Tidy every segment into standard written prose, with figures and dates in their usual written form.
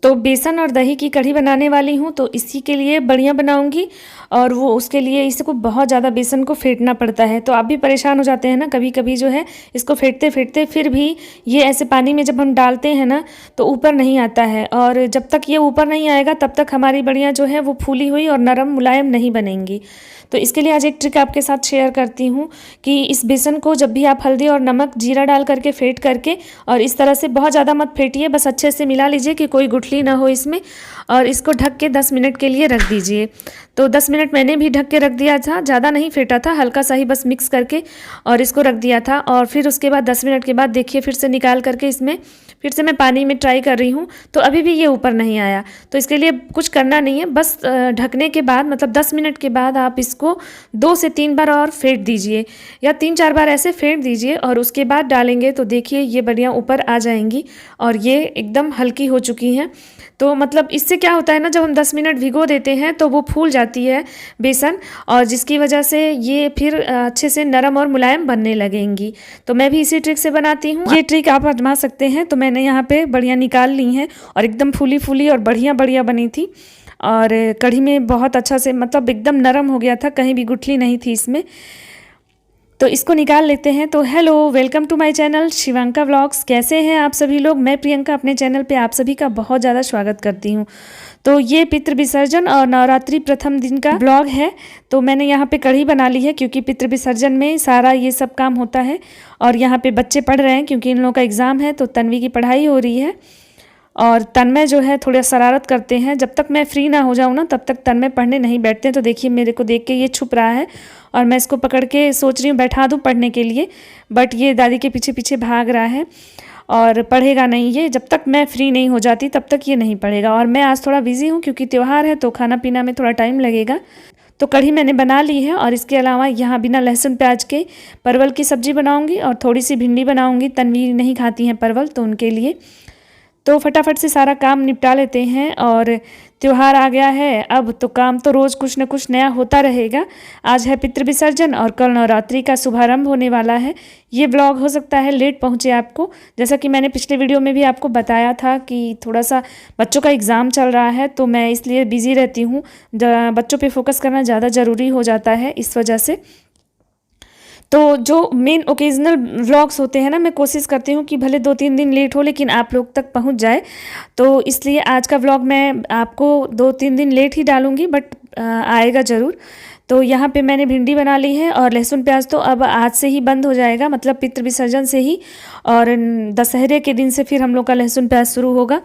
तो बेसन और दही की कढ़ी बनाने वाली हूँ, तो इसी के लिए बढ़िया बनाऊँगी। और वो उसके लिए इसको बहुत ज़्यादा बेसन को फेंटना पड़ता है। तो आप भी परेशान हो जाते हैं ना कभी कभी जो है इसको फेंटते फेंटते, फिर भी ये ऐसे पानी में जब हम डालते हैं ना तो ऊपर नहीं आता है। और जब तक ये ऊपर नहीं आएगा तब तक हमारी बढ़िया जो है वो फूली हुई और नरम मुलायम नहीं बनेंगी। तो इसके लिए आज एक ट्रिक आपके साथ शेयर करती हूँ कि इस बेसन को जब भी आप हल्दी और नमक जीरा डाल करके फेंट करके, और इस तरह से बहुत ज़्यादा मत फेंटिए, बस अच्छे से मिला लीजिए कि कोई गुठली ना हो इसमें। और इसको ढक के 10 मिनट के लिए रख दीजिए। तो 10 मिनट मैंने भी ढक के रख दिया था, ज़्यादा नहीं फेंटा था, हल्का सा ही बस मिक्स करके और इसको रख दिया था। और फिर उसके बाद 10 मिनट के बाद देखिए फिर से निकाल करके इसमें फिर से मैं पानी में ट्राई कर रही हूँ, तो अभी भी ये ऊपर नहीं आया। तो इसके लिए कुछ करना नहीं है, बस ढकने के बाद मतलब 10 मिनट के बाद आप इसको 2 से 3 बार और फेंट दीजिए, या 3-4 बार ऐसे फेंट दीजिए। और उसके बाद डालेंगे तो देखिए ये बढ़िया ऊपर आ जाएंगी और ये एकदम हल्की हो चुकी हैं। तो मतलब इससे क्या होता है ना, जब हम 10 मिनट भिगो देते हैं तो वो फूल जाती है बेसन, और जिसकी वजह से ये फिर अच्छे से नरम और मुलायम बनने लगेंगी। तो मैं भी इसी ट्रिक से बनाती हूँ, ये ट्रिक आप आजमा सकते हैं। तो मैंने यहाँ पे बढ़िया निकाल ली हैं और एकदम फूली फूली और बढ़िया बढ़िया बनी थी। और कढ़ी में बहुत अच्छा से मतलब एकदम नरम हो गया था, कहीं भी गुठली नहीं थी इसमें। तो इसको निकाल लेते हैं। तो hello, welcome to my channel Shivanka vlogs. कैसे हैं आप सभी लोग? मैं प्रियंका अपने चैनल पे आप सभी का बहुत ज़्यादा स्वागत करती हूँ। तो ये पितृ विसर्जन और नवरात्रि प्रथम दिन का ब्लॉग है। तो मैंने यहाँ पे कढ़ी बना ली है क्योंकि पितृ विसर्जन में सारा ये सब काम होता है। और यहाँ पे बच्चे पढ़ रहे हैं क्योंकि इन लोगों का एग्ज़ाम है, तो तन्वी की पढ़ाई हो रही है। और तन्मय जो है थोड़ा शरारत करते हैं। जब तक मैं फ्री ना हो जाऊँ ना तब तक तन्मय पढ़ने नहीं बैठते हैं। तो देखिए मेरे को देख के ये छुप रहा है और मैं इसको पकड़ के सोच रही हूँ बैठा दूँ पढ़ने के लिए, बट ये दादी के पीछे पीछे भाग रहा है और पढ़ेगा नहीं। ये जब तक मैं फ्री नहीं हो जाती तब तक ये नहीं पढ़ेगा। और मैं आज थोड़ा बिजी हूँ क्योंकि त्यौहार है, तो खाना पीना में थोड़ा टाइम लगेगा। तो कढ़ी मैंने बना ली है और इसके अलावा यहाँ बिना लहसुन प्याज के परवल की सब्ज़ी बनाऊँगी और थोड़ी सी भिंडी बनाऊँगी। तन्वी नहीं खाती हैं परवल, तो उनके लिए। तो फटाफट से सारा काम निपटा लेते हैं। और त्यौहार आ गया है अब, तो काम तो रोज़ कुछ न कुछ नया होता रहेगा। आज है पितृ विसर्जन और कल नवरात्रि का शुभारंभ होने वाला है। ये ब्लॉग हो सकता है लेट पहुँचे आपको, जैसा कि मैंने पिछले वीडियो में भी आपको बताया था कि थोड़ा सा बच्चों का एग्ज़ाम चल रहा है, तो मैं इसलिए बिज़ी रहती हूँ। बच्चों पर फोकस करना ज़्यादा ज़रूरी हो जाता है इस वजह से। तो जो मेन ओकेजनल व्लॉग्स होते हैं ना, मैं कोशिश करती हूँ कि भले 2-3 दिन लेट हो लेकिन आप लोग तक पहुँच जाए। तो इसलिए आज का व्लॉग मैं आपको 2-3 दिन लेट ही डालूँगी, बट आएगा ज़रूर। तो यहाँ पे मैंने भिंडी बना ली है और लहसुन प्याज तो अब आज से ही बंद हो जाएगा, मतलब पितृ विसर्जन से ही। और दशहरे के दिन से फिर हम लोग का लहसुन प्याज शुरू होगा।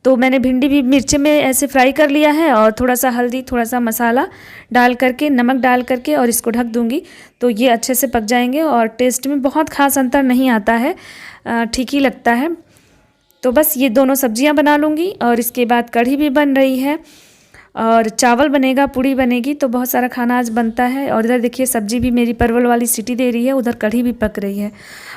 तो मैंने भिंडी भी मिर्च में ऐसे फ्राई कर लिया है और थोड़ा सा हल्दी, थोड़ा सा मसाला डाल करके, नमक डाल करके और इसको ढक दूँगी। तो ये अच्छे से पक जाएंगे और टेस्ट में बहुत ख़ास अंतर नहीं आता है, ठीक ही लगता है। तो बस ये दोनों सब्जियां बना लूँगी और इसके बाद कढ़ी भी बन रही है और चावल बनेगा, पूड़ी बनेगी। तो बहुत सारा खाना आज बनता है। और इधर देखिए सब्जी भी मेरी परवल वाली सीटी दे रही है, उधर कढ़ी भी पक रही है।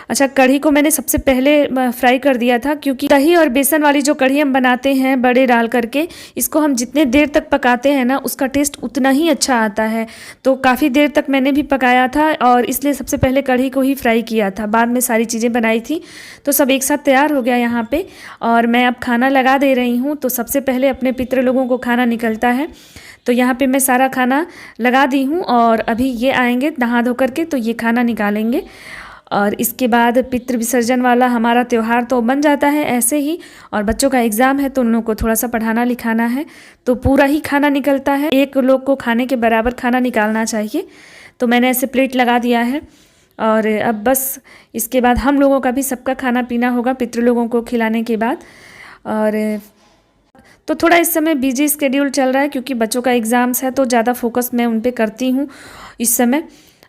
अच्छा, कढ़ी को मैंने सबसे पहले फ्राई कर दिया था क्योंकि दही और बेसन वाली जो कढ़ी हम बनाते हैं बड़े डाल करके, इसको हम जितने देर तक पकाते हैं ना उसका टेस्ट उतना ही अच्छा आता है। तो काफ़ी देर तक मैंने भी पकाया था और इसलिए सबसे पहले कढ़ी को ही फ्राई किया था, बाद में सारी चीज़ें बनाई थी। तो सब एक साथ तैयार हो गया यहाँ पे और मैं अब खाना लगा दे रही हूँ। तो सबसे पहले अपने पितृ लोगों को खाना निकलता है, तो यहाँ पे मैं सारा खाना लगा दी हूँ और अभी ये आएंगे नहा धो करके, तो ये खाना निकालेंगे। और इसके बाद पितृ विसर्जन वाला हमारा त्यौहार तो बन जाता है ऐसे ही। और बच्चों का एग्ज़ाम है तो उन लोगों को थोड़ा सा पढ़ाना लिखाना है, तो पूरा ही खाना निकलता है। एक लोग को खाने के बराबर खाना निकालना चाहिए। तो मैंने ऐसे प्लेट लगा दिया है और अब बस इसके बाद हम लोगों का भी सबका खाना पीना होगा पितृ लोगों को खिलाने के बाद। और तो थोड़ा इस समय बिजी स्केड्यूल चल रहा है क्योंकि बच्चों का एग्ज़ाम्स है, तो ज़्यादा फोकस मैं उन पे करती हूँ इस समय।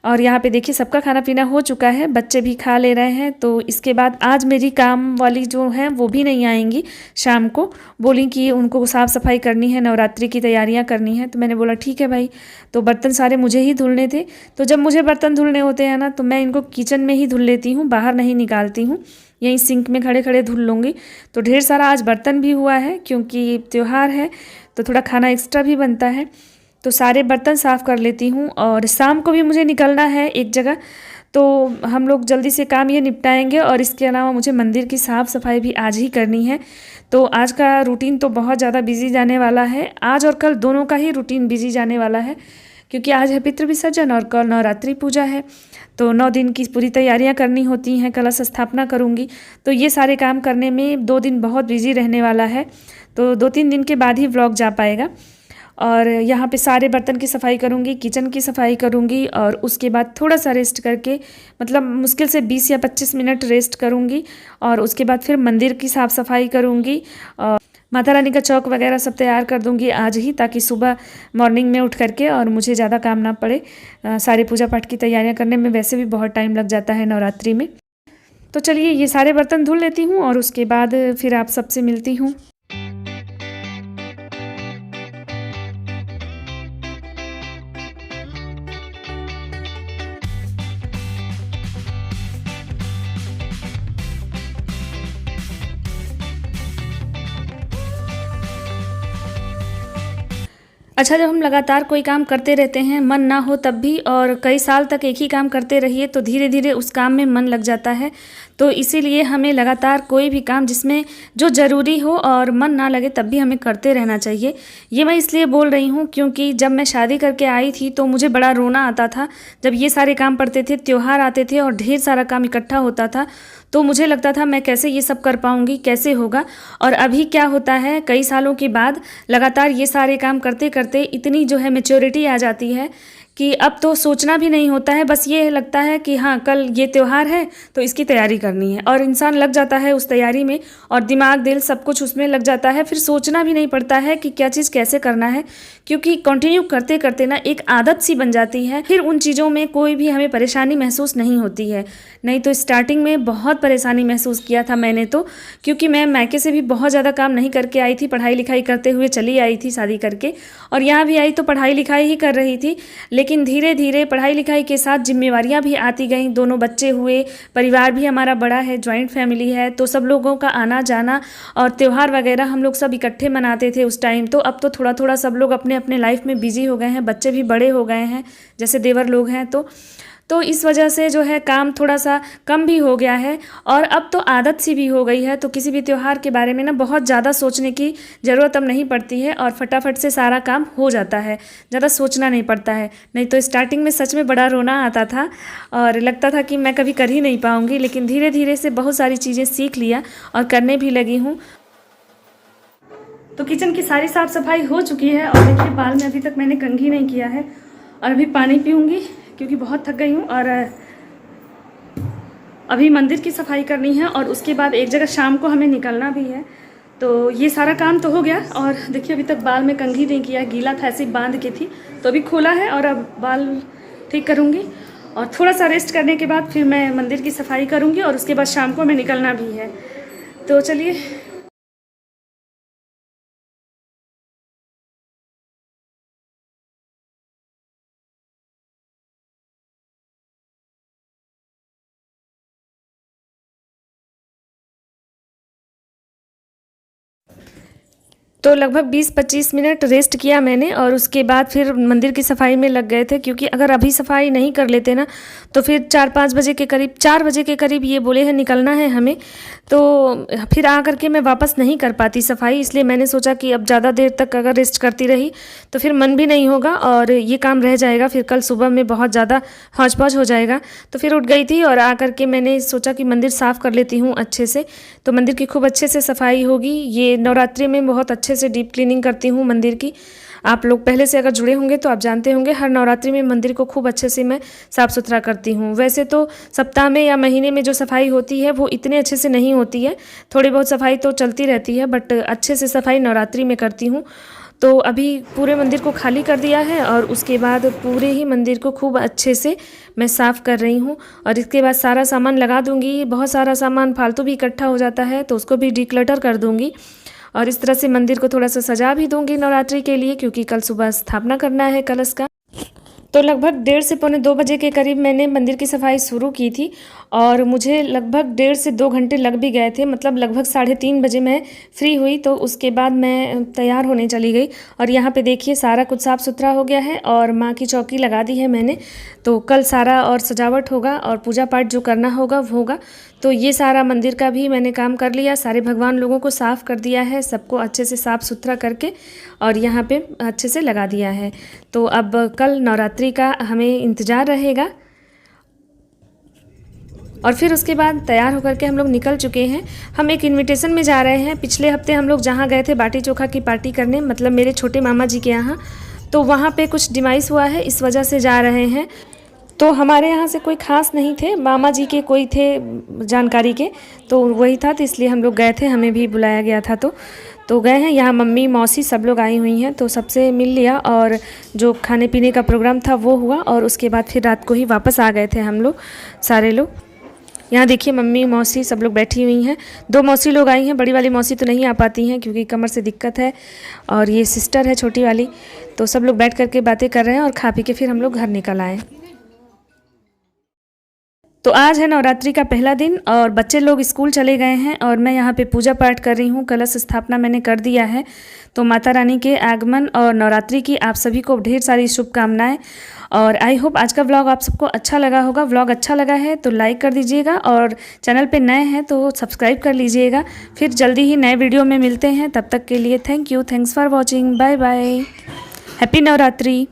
और यहाँ पे देखिए सबका खाना पीना हो चुका है, बच्चे भी खा ले रहे हैं। तो इसके बाद आज मेरी काम वाली जो हैं वो भी नहीं आएंगी शाम को, बोली कि उनको साफ़ सफाई करनी है, नवरात्रि की तैयारियाँ करनी है। तो मैंने बोला ठीक है भाई। तो बर्तन सारे मुझे ही धुलने थे, तो जब मुझे बर्तन धुलने होते हैं ना तो मैं इनको किचन में ही धुल लेती हूँ, बाहर नहीं निकालती हूँ, यहीं सिंक में खड़े खड़े धुल लूँगी। तो ढेर सारा आज बर्तन भी हुआ है क्योंकि त्यौहार है, तो थोड़ा खाना एक्स्ट्रा भी बनता है। तो सारे बर्तन साफ़ कर लेती हूँ और शाम को भी मुझे निकलना है एक जगह, तो हम लोग जल्दी से काम ये निपटाएंगे। और इसके अलावा मुझे मंदिर की साफ़ सफाई भी आज ही करनी है। तो आज का रूटीन तो बहुत ज़्यादा बिजी जाने वाला है। आज और कल दोनों का ही रूटीन बिजी जाने वाला है, क्योंकि आज है पितृ विसर्जन और कल नवरात्रि पूजा है। तो 9 दिन की पूरी तैयारियां करनी होती हैं, कलश स्थापना करूंगी। तो ये सारे काम करने में 2 दिन बहुत बिजी रहने वाला है। तो 2-3 दिन के बाद ही व्लॉग जा पाएगा। और यहाँ पे सारे बर्तन की सफाई करूँगी, किचन की सफाई करूँगी, और उसके बाद थोड़ा सा रेस्ट करके, मतलब मुश्किल से 20 या 25 मिनट रेस्ट करूँगी। और उसके बाद फिर मंदिर की साफ़ सफाई करूँगी और माता रानी का चौक वगैरह सब तैयार कर दूँगी आज ही, ताकि सुबह मॉर्निंग में उठ करके और मुझे ज़्यादा काम ना पड़े। सारे पूजा पाठ की तैयारियाँ करने में वैसे भी बहुत टाइम लग जाता है नवरात्रि में। तो चलिए ये सारे बर्तन धुल लेती हूँ और उसके बाद फिर आप सबसे मिलती हूँ। अच्छा, जब हम लगातार कोई काम करते रहते हैं, मन ना हो तब भी, और कई साल तक एक ही काम करते रहिए, तो धीरे धीरे उस काम में मन लग जाता है। तो इसीलिए हमें लगातार कोई भी काम जिसमें जो ज़रूरी हो और मन ना लगे तब भी हमें करते रहना चाहिए। ये मैं इसलिए बोल रही हूँ क्योंकि जब मैं शादी करके आई थी तो मुझे बड़ा रोना आता था जब ये सारे काम पड़ते थे, त्योहार आते थे और ढेर सारा काम इकट्ठा होता था। तो मुझे लगता था मैं कैसे ये सब कर पाऊँगी, कैसे होगा। और अभी क्या होता है, कई सालों के बाद लगातार ये सारे काम करते करते इतनी जो है मैच्योरिटी आ जाती है कि अब तो सोचना भी नहीं होता है। बस ये लगता है कि हाँ, कल ये त्यौहार है तो इसकी तैयारी करनी है, और इंसान लग जाता है उस तैयारी में, और दिमाग दिल सब कुछ उसमें लग जाता है। फिर सोचना भी नहीं पड़ता है कि क्या चीज़ कैसे करना है, क्योंकि कंटिन्यू करते करते ना एक आदत सी बन जाती है। फिर उन चीज़ों में कोई भी हमें परेशानी महसूस नहीं होती है। नहीं तो स्टार्टिंग में बहुत परेशानी महसूस किया था मैंने तो, क्योंकि मैं मायके से भी बहुत ज़्यादा काम नहीं करके आई थी, पढ़ाई लिखाई करते हुए चली आई थी शादी करके, और यहाँ भी आई तो पढ़ाई लिखाई ही कर रही थी। लेकिन धीरे धीरे पढ़ाई लिखाई के साथ जिम्मेवारियां भी आती गईं, दोनों बच्चे हुए, परिवार भी हमारा बड़ा है, जॉइंट फैमिली है, तो सब लोगों का आना जाना और त्यौहार वगैरह हम लोग सब इकट्ठे मनाते थे उस टाइम। तो अब तो थोड़ा थोड़ा सब लोग अपने अपने लाइफ में बिजी हो गए हैं, बच्चे भी बड़े हो गए हैं, जैसे देवर लोग हैं। तो इस वजह से जो है काम थोड़ा सा कम भी हो गया है, और अब तो आदत सी भी हो गई है। तो किसी भी त्यौहार के बारे में ना बहुत ज़्यादा सोचने की ज़रूरत अब नहीं पड़ती है, और फटाफट से सारा काम हो जाता है, ज़्यादा सोचना नहीं पड़ता है। नहीं तो स्टार्टिंग में सच में बड़ा रोना आता था और लगता था कि मैं कभी कर ही नहीं पाऊँगी, लेकिन धीरे धीरे से बहुत सारी चीज़ें सीख लिया और करने भी लगी हूँ। तो किचन की सारी साफ़ सफाई हो चुकी है, और देखिए बाल में अभी तक मैंने कंघी नहीं किया है, और अभी पानी पीऊँगी क्योंकि बहुत थक गई हूँ। और अभी मंदिर की सफाई करनी है, और उसके बाद एक जगह शाम को हमें निकलना भी है। तो ये सारा काम तो हो गया, और देखिए अभी तक बाल में कंघी नहीं किया, गीला था ऐसे बांध के थी, तो अभी खोला है और अब बाल ठीक करूँगी। और थोड़ा सा रेस्ट करने के बाद फिर मैं मंदिर की सफाई करूँगी, और उसके बाद शाम को हमें निकलना भी है। तो चलिए। तो लगभग 20-25 मिनट रेस्ट किया मैंने, और उसके बाद फिर मंदिर की सफाई में लग गए थे, क्योंकि अगर अभी सफाई नहीं कर लेते ना तो फिर 4-5 बजे के करीब, 4 बजे के करीब ये बोले हैं निकलना है हमें, तो फिर आ करके मैं वापस नहीं कर पाती सफाई। इसलिए मैंने सोचा कि अब ज़्यादा देर तक अगर रेस्ट करती रही तो फिर मन भी नहीं होगा और ये काम रह जाएगा, फिर कल सुबह में बहुत ज़्यादा हौच पौच हो जाएगा। तो फिर उठ गई थी और आ करके मैंने सोचा कि मंदिर साफ़ कर लेती हूँ अच्छे से। तो मंदिर की खूब अच्छे से सफाई होगी। ये नवरात्रि में बहुत अच्छे से डीप क्लीनिंग करती हूँ मंदिर की। आप लोग पहले से अगर जुड़े होंगे तो आप जानते होंगे, हर नवरात्रि में मंदिर को खूब अच्छे से मैं साफ़ सुथरा करती हूँ। वैसे तो सप्ताह में या महीने में जो सफाई होती है वो इतने अच्छे से नहीं होती है, थोड़ी बहुत सफाई तो चलती रहती है, बट अच्छे से सफाई नवरात्रि में करती हूँ। तो अभी पूरे मंदिर को खाली कर दिया है और उसके बाद पूरे ही मंदिर को खूब अच्छे से मैं साफ़ कर रही हूँ। और इसके बाद सारा सामान लगा दूँगी। बहुत सारा सामान फालतू भी इकट्ठा हो जाता है तो उसको भी डिक्लटर कर दूँगी, और इस तरह से मंदिर को थोड़ा सा सजा भी दूँगी नवरात्रि के लिए, क्योंकि कल सुबह स्थापना करना है कलश का। तो लगभग 1:30 से 1:45 बजे के करीब मैंने मंदिर की सफाई शुरू की थी, और मुझे लगभग 1.5 से 2 घंटे लग भी गए थे, मतलब लगभग 3:30 बजे मैं फ्री हुई। तो उसके बाद मैं तैयार होने चली गई और यहाँ पे देखिए सारा कुछ साफ़ सुथरा हो गया है और माँ की चौकी लगा दी है मैंने। तो कल सारा और सजावट होगा और पूजा पाठ जो करना होगा वो होगा। तो ये सारा मंदिर का भी मैंने काम कर लिया, सारे भगवान लोगों को साफ़ कर दिया है, सबको अच्छे से साफ़ सुथरा करके और यहाँ पे अच्छे से लगा दिया है। तो अब कल नवरात्रि का हमें इंतज़ार रहेगा और फिर उसके बाद तैयार होकर के हम लोग निकल चुके हैं। हम एक इनविटेशन में जा रहे हैं। पिछले हफ्ते हम लोग जहाँ गए थे बाटी चोखा की पार्टी करने, मतलब मेरे छोटे मामा जी के यहाँ, तो वहाँ पे कुछ डिमाइस हुआ है, इस वजह से जा रहे हैं। तो हमारे यहाँ से कोई ख़ास नहीं थे, मामा जी के कोई थे जानकारी के, तो वही था, तो इसलिए हम लोग गए थे, हमें भी बुलाया गया था। तो गए हैं। यहाँ मम्मी मौसी सब लोग आई हुई हैं, तो सबसे मिल लिया और जो खाने पीने का प्रोग्राम था वो हुआ और उसके बाद फिर रात को ही वापस आ गए थे हम लोग सारे लोग। यहाँ देखिए मम्मी मौसी सब लोग बैठी हुई हैं। 2 मौसी लोग आई हैं, बड़ी वाली मौसी तो नहीं आ पाती हैं क्योंकि कमर से दिक्कत है, और ये सिस्टर है छोटी वाली। तो सब लोग बैठ करके बातें कर रहे हैं और खा पी के फिर हम लोग घर निकल आए। तो आज है नवरात्रि का पहला दिन और बच्चे लोग स्कूल चले गए हैं और मैं यहाँ पे पूजा पाठ कर रही हूँ। कलश स्थापना मैंने कर दिया है। तो माता रानी के आगमन और नवरात्रि की आप सभी को ढेर सारी शुभकामनाएं। और आई होप आज का व्लॉग आप सबको अच्छा लगा होगा। व्लॉग अच्छा लगा है तो लाइक कर दीजिएगा और चैनल पे नए हैं तो सब्सक्राइब कर लीजिएगा। फिर जल्दी ही नए वीडियो में मिलते हैं, तब तक के लिए thank you, thanks for watching, bye bye, happy Navratri.